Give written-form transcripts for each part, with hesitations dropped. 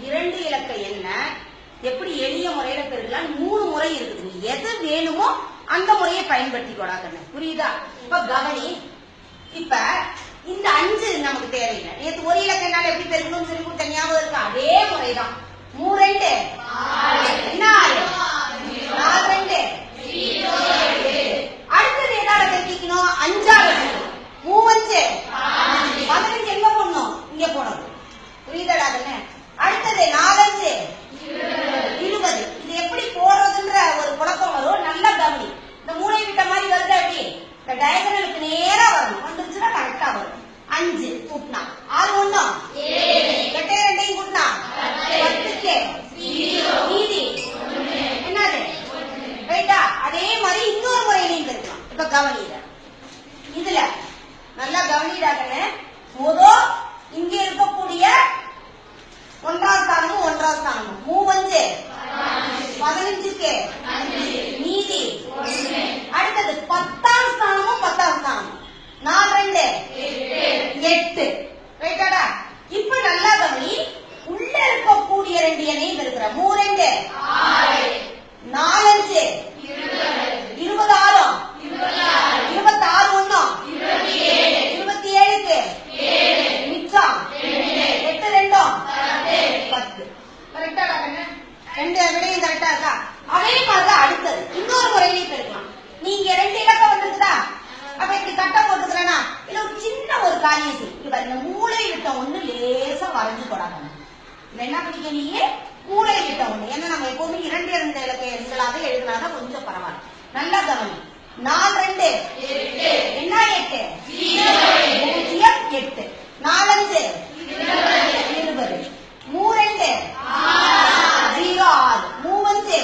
2 இலக்க எண்ண எப்படி எளிய முறையில பெருக்கலாம் 3 முறை இருக்குது. நீ எது வேணுமோ அந்த முறையை பயன்படுத்திக்கோடா கண்ணு. புரியுதா? இப்ப கவனி. இப்ப இந்த 5 நமக்கு தேவையில்லை. நேற்று ஒரு இலக்க எண்ணால எப்படி பெருக்கணும்னு சொல்லி கொடுத்த ஞாபகம் இருக்கா? அதே முறைதான். 3 2 என்ன 4 2 அடுத்தது எதால பெருக்கிக்கணும்? 5ஆல 3 5 15 எங்க போடணும்? இங்க போடணும். புரியுதா கண்ணு? அடுத்தது 4 5 20. இது எப்படி போடுறதுன்ற ஒரு குழப்பம் வரும். நல்லா கவனி. இந்த மூளை விட்ட மாதிரி வருது. அப்படி இந்த டயகனலுக்கு நேரா வரணும். வந்துருச்சுன்னா கரெக்டா வரும். 5 கூட்டினா 6 1 8 2 கூட்டினா 10க்கு மீதி என்னது? ரைட்டா? அதே மாதிரி இன்னொரு முறையிலையும் இருக்கலாம். இப்ப கவனிட இதுல நல்லா கவனிடாங்கன்னு முதல் இங்க இருக்கக்கூடிய 1ஆம் ஸ்தானமும் 1ஆம் ஸ்தானமும் 3 5 15க்கு மீதி. அடுத்தது 10ஆம் ஸ்தானமும் 10ஆம் ஸ்தானமும் 4 2 8. ரைட்டாடா? இப்ப நல்லா கவனி. உள்ள இருக்கக்கூடிய 2 எண்ணையும் இருக்கிற 3 2 4 5 26 26 1 27க்கு மிச்சம் 8 2 10. கரெக்டாடா கண்ணு? 2 விடையும் கரெக்டா இருக்கா? அதே மாதிரி அடுத்தது இன்னொரு முறையிலையும் பெருக்கலாம். நீங்க 2 இலக்கம் வந்துருக்குதா? அப்ப இப்படி கட்ட போட்டுக்கிறேன்னா இல்ல ஒரு சின்ன ஒரு காரியம் செய்யும். இந்த மூளை விட்ட ஒண்ணு லேசா வரைஞ்சு போடாங்க. என்ன பண்ணிக்க நீ? மூளை விட்ட ஒண்ணு. ஏன்னா நம்ம எப்பவுமே 2 2 இலக்க எண்களாக எழுதினாதான் கொஞ்சம் பரவாயில்ல. நல்லா கவனி. 4 2 என்ன 8 0 8 4 5 20 3 2 0 6 3 5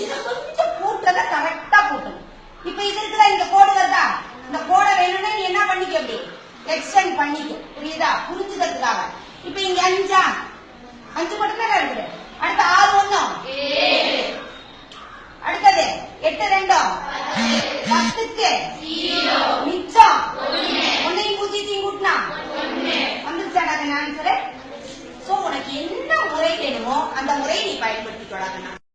இதை கொஞ்சம் கூட்டுறத கரெக்டா கூட்டணும். இப்ப இது இருக்குதா? இந்த கோடு வருதா? இந்த கோடை வேணும்னா நீ என்ன பண்ணிக்க? அப்படி எக்ஸ்டெண்ட் பண்ணிக்க. புரியுதா? புரிஞ்சுக்கிறதுக்காக. இப்ப இங்க 5